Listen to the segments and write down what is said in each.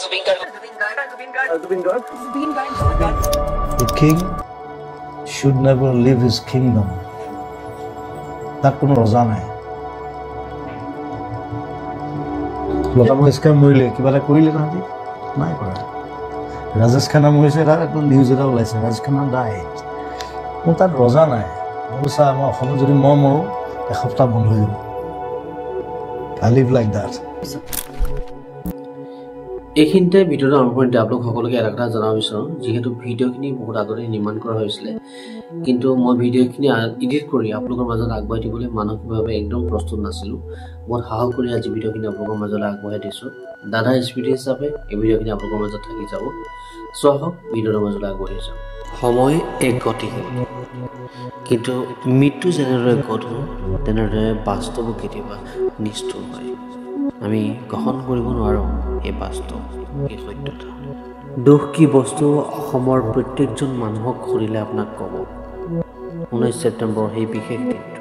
The king should never leave his kingdom. তাৰ কোনো ৰজা নাই। লতা মঙ্গেশকাৰ মৰিলে কিবা এটা কৰিলে তাহাঁতি নাই কৰা। ৰাজেশ খান্না মৰিছে, তাৰ একদম নিউজ এটা ওলাইছে, ৰাজেশ খান্না ডাই। মোৰ তাত ৰজা নাই। মই চা আমাৰ অসমত যদি মই মৰোঁ এসপ্তাহ বন্ধ হৈ যাব। I live like that. এইখিনিতে ভিডিঅ'টো আৰম্ভ কৰোঁতে আপোনালোক সকলোকে এটা কথা জনাব বিচাৰোঁ, যিহেতু ভিডিঅ'খিনি বহুত আগতে নিৰ্মাণ কৰা হৈছিলে, কিন্তু মই ভিডিঅ'খিনি এডিট কৰি আপোনালোকৰ মাজত আগবঢ়াই দিবলৈ মানসিকভাৱে একদম প্ৰস্তুত নাছিলোঁ। বহুত সাহস কৰি আজি ভিডিঅ'খিনি আপোনালোকৰ মাজলৈ আগবঢ়াই দিছোঁ। দাদাৰ স্মৃতি হিচাপে এই ভিডিঅ'খিনি আপোনালোকৰ মাজত থাকি যাব। চ' আহক ভিডিঅ'টোৰ মাজলৈ আগবাঢ়ি যাওঁ। সময় এক গতিশীল, কিন্তু মৃত্যু যেনেদৰে গধুৰ তেনেদৰে বাস্তৱো কেতিয়াবা নিষ্ঠুৰ হয়। আমি গ্ৰহণ কৰিব নোৱাৰোঁ এই বাস্তৱ, এই সত্যতা। দুখ কি বস্তু অসমৰ প্ৰত্যেকজন মানুহক সুধিলে আপোনাক ক'ব 19 ছেপ্টেম্বৰ সেই বিশেষ দিনটো।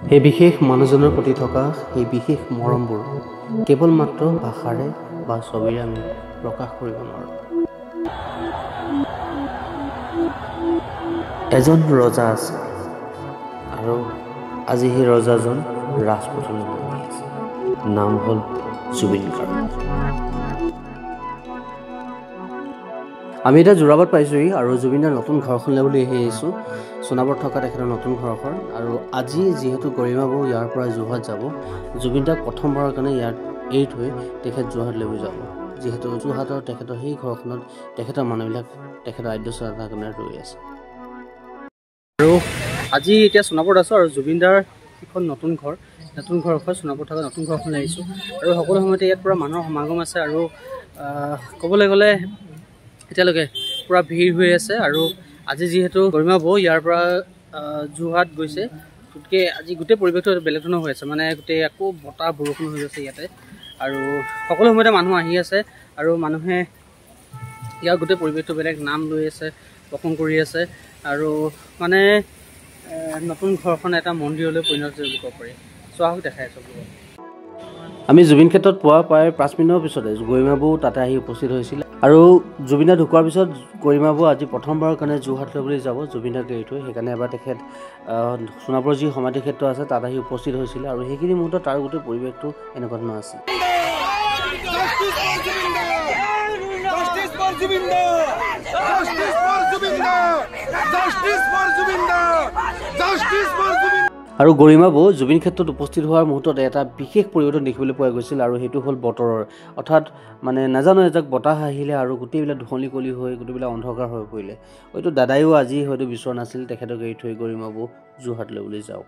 সেই বিশেষ মানুহজনৰ প্ৰতি থকা সেই বিশেষ মৰমবোৰ কেৱল মাত্ৰ ভাষাৰে বা ছবিৰে আমি প্ৰকাশ কৰিব নোৱাৰোঁ। এজন ৰজা আছে আৰু আজি সেই ৰজাজন ৰাজপথলৈ নামি আছে। নাম হ'ল জুবিন গাৰ্গ। আমি এতিয়া যোৰাবাট পাইছোঁহি আৰু জুবিনদাৰ নতুন ঘৰখনলৈ বুলি আহিছোঁ। সোণাপুৰত থকা তেখেতৰ নতুন ঘৰখন। আৰু আজি যিহেতু গৰিমা বৌ ইয়াৰ পৰা যোৰহাট যাব, জুবিনদাক প্ৰথমবাৰৰ কাৰণে ইয়াত এৰি থৈ তেখেত যোৰহাটলৈ যাব, যিহেতু যোৰহাটৰ তেখেতৰ সেই ঘৰখনত তেখেতৰ মানুহবিলাক তেখেতৰ আদ্য শ্ৰদ্ধাৰ কাৰণে ৰৈ আছে। আৰু আজি এতিয়া সোণাপুৰত আছোঁ আৰু জুবিনদাৰ এখন নতুন ঘৰখন সোণাপুৰত থকা নতুন ঘৰখনলৈ আহিছোঁ। আৰু সকলো সময়তে ইয়াত পূৰা মানুহৰ সমাগম আছে আৰু ক'বলৈ গ'লে এতিয়ালৈকে পূৰা ভিৰ হৈ আছে। আৰু আজি যিহেতু গৰিমা বৌ ইয়াৰ পৰা যোৰহাট গৈছে, গতিকে আজি গোটেই পৰিৱেশটো বেলেগ ধৰণৰ হৈ আছে, মানে গোটেই আকৌ বতাহ বৰষুণ হৈ আছে ইয়াতে। আৰু সকলো সময়তে মানুহ আহি আছে আৰু মানুহে ইয়াৰ গোটেই পৰিৱেশটো বেলেগ নাম লৈ আছে, দৰ্শন কৰি আছে। আৰু মানে নতুন ঘৰখন এটা মন্দিৰলৈ পৰিণত কৰিব পাৰি। চোৱাহক দেখাই আছোঁ। আমি জুবিন ক্ষেত্ৰত পোৱা প্ৰায় 5 মিনিটৰ পিছতে গৰিমা বৌ তাতে আহি উপস্থিত হৈছিল। আৰু জুবিনদা ঢুকোৱাৰ পিছত গৰিমা বৌ আজি প্ৰথমবাৰৰ কাৰণে যোৰহাটলৈ বুলি যাব জুবিনদাক এৰি থৈ। সেইকাৰণে এবাৰ তেখেত সোণাপুৰৰ যি সমাধি ক্ষেত্ৰ আছে তাত আহি উপস্থিত হৈছিলে। আৰু সেইখিনি মুহূৰ্তত তাৰ গোটেই পৰিৱেশটো এনেকুৱা ধৰণৰ আছিল। আৰু গৰিমা বৌ জুবিন ক্ষেত্ৰত উপস্থিত হোৱাৰ মুহূৰ্তত এটা বিশেষ পৰিৱৰ্তন দেখিবলৈ পোৱা গৈছিল, আৰু সেইটো হ'ল বতৰৰ। অৰ্থাৎ মানে নাজানো এজাক বতাহ আহিলে আৰু গোটেইবিলাক ধূসলি কলি হৈ গোটেইবিলাক অন্ধকাৰ হৈ পৰিলে। হয়তো দাদাইও আজি হয়তো বিচৰা নাছিল তেখেতক এৰি থৈ গৰিমা বৌ যোৰহাটলৈ বুলি যাওক।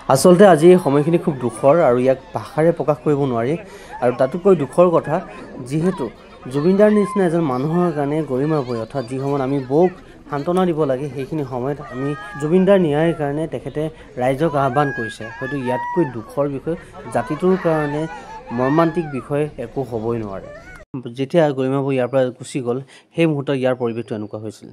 আচলতে আজি এই সময়খিনি খুব দুখৰ আৰু ইয়াক ভাষাৰে প্ৰকাশ কৰিব নোৱাৰি আৰু তাতোকৈ দুখৰ কথা যিহেতু জুবিনদাৰ নিচিনা এজন মানুহৰ কাৰণে গৰিমা বৈ অৰ্থাৎ যি সময়ত আমি বৌক সান্তনা দিব লাগে সেইখিনি সময়ত আমি জুবিনদাৰ ন্যায়ৰ কাৰণে তেখেতে ৰাইজক আহ্বান কৰিছে হয়তো ইয়াতকৈ দুখৰ বিষয় জাতিটোৰ কাৰণে মৰ্মান্তিক বিষয় একো হ'বই নোৱাৰে যেতিয়া গৰিমা বৈ ইয়াৰ পৰা গুচি গ'ল সেই মুহূৰ্তত ইয়াৰ পৰিৱেশটো এনেকুৱা হৈছিল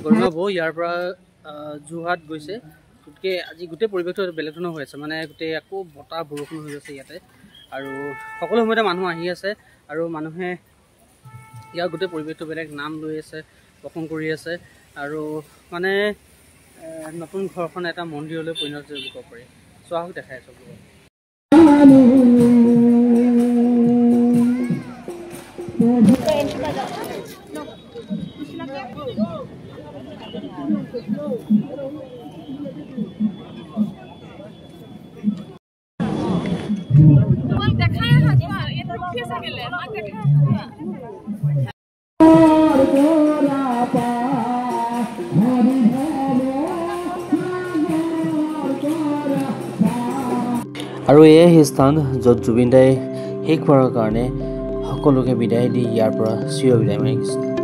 গৰিমা বৌ ইয়াৰ পৰা যোৰহাট গৈছে গতিকে আজি গোটেই পৰিৱেশটো বেলেগ ধৰণৰ হৈ আছে মানে গোটেই আকৌ বতাহ বৰষুণ হৈ আছে ইয়াতে আৰু সকলো সময়তে মানুহ আহি আছে আৰু মানুহে ইয়াৰ গোটেই পৰিৱেশটো বেলেগ নাম লৈ আছে প্ৰসংগ কৰি আছে আৰু মানে নতুন ঘৰখন এটা মন্দিৰলৈ পৰিণত কৰিব পাৰি চোৱাহক দেখাই আছোঁ আৰু এয়াই সেই স্থান য'ত জুবিনদাই শেষবাৰৰ কাৰণে সকলোকে বিদায় দি ইয়াৰ পৰা চিৰ বিদায় মাৰি গৈছিল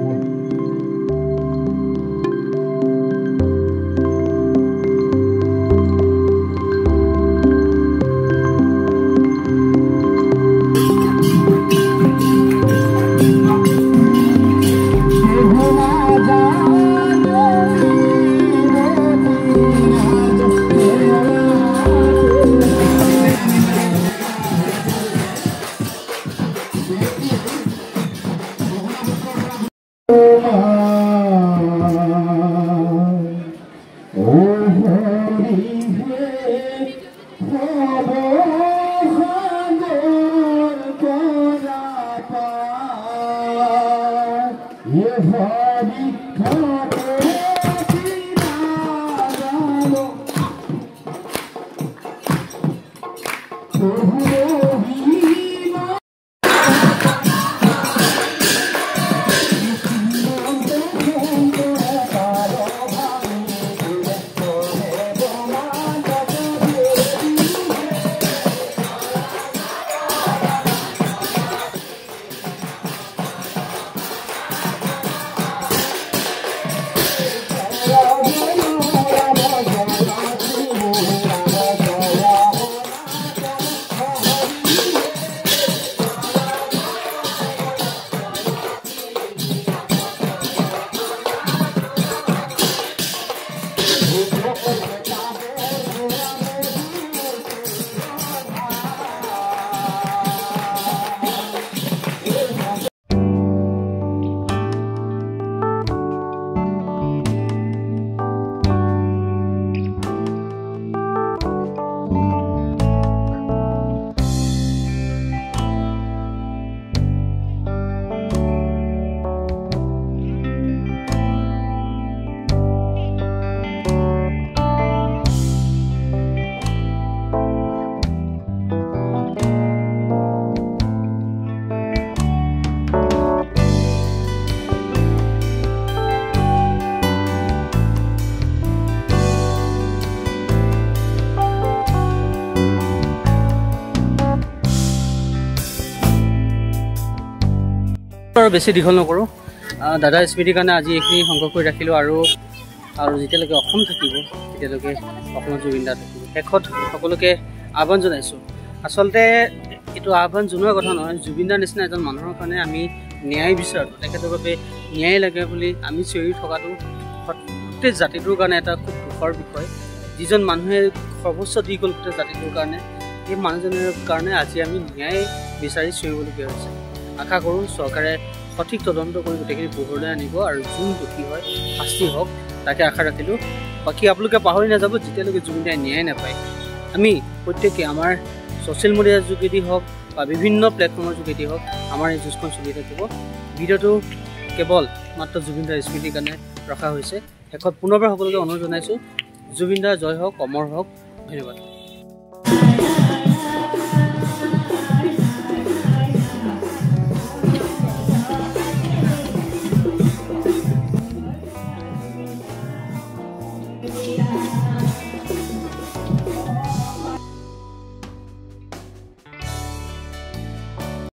আৰু বেছি দীঘল নকৰোঁ দাদা স্মৃতিৰ কাৰণে আজি এইখিনি সংগ্ৰহ কৰি ৰাখিলোঁ আৰু যেতিয়ালৈকে অসম থাকিব তেতিয়ালৈকে অসমত জুবিন দা থাকিব শেষত সকলোকে আহ্বান জনাইছোঁ আচলতে এইটো আহ্বান জনোৱাৰ কথা নহয় জুবিন দাৰ নিচিনা এজন মানুহৰ কাৰণে আমি ন্যায় বিচাৰোঁ তেখেতৰ বাবে ন্যায় লাগে বুলি আমি চিঞৰি থকাটো গোটেই জাতিটোৰ কাৰণে এটা খুব দুখৰ বিষয় যিজন মানুহে সৰ্বোচ্চ দি গ'ল গোটেই জাতিটোৰ কাৰণে সেই মানুহজনৰ কাৰণে আজি আমি ন্যায় বিচাৰি চিঞৰিবলগীয়া হৈছে আশা কৰোঁ চৰকাৰে সঠিক তদন্ত কৰি গোটেইখিনি পোহৰলৈ আনিব আৰু যোন দোষী হয় শাস্তি হওক তাকে আশা ৰাখিলোঁ বাকী আপোনালোকে পাহৰি নাযাব যেতিয়ালৈকে জুবিন দাই ন্যায় নাপায় আমি প্ৰত্যেকে আমাৰ ছ'চিয়েল মিডিয়াৰ যোগেদি হওক বা বিভিন্ন প্লেটফৰ্মৰ যোগেদি হওক আমাৰ এই যুঁজখন চলি থাকিব ভিডিঅ'টো কেৱল মাত্ৰ জুবিন দাৰ স্মৃতিৰ কাৰণে ৰখা হৈছে শেষত পুনৰবাৰ সকলোকে অনুৰোধ জনাইছোঁ জুবিন দাৰ জয় হওক অমৰ হওক ধন্যবাদ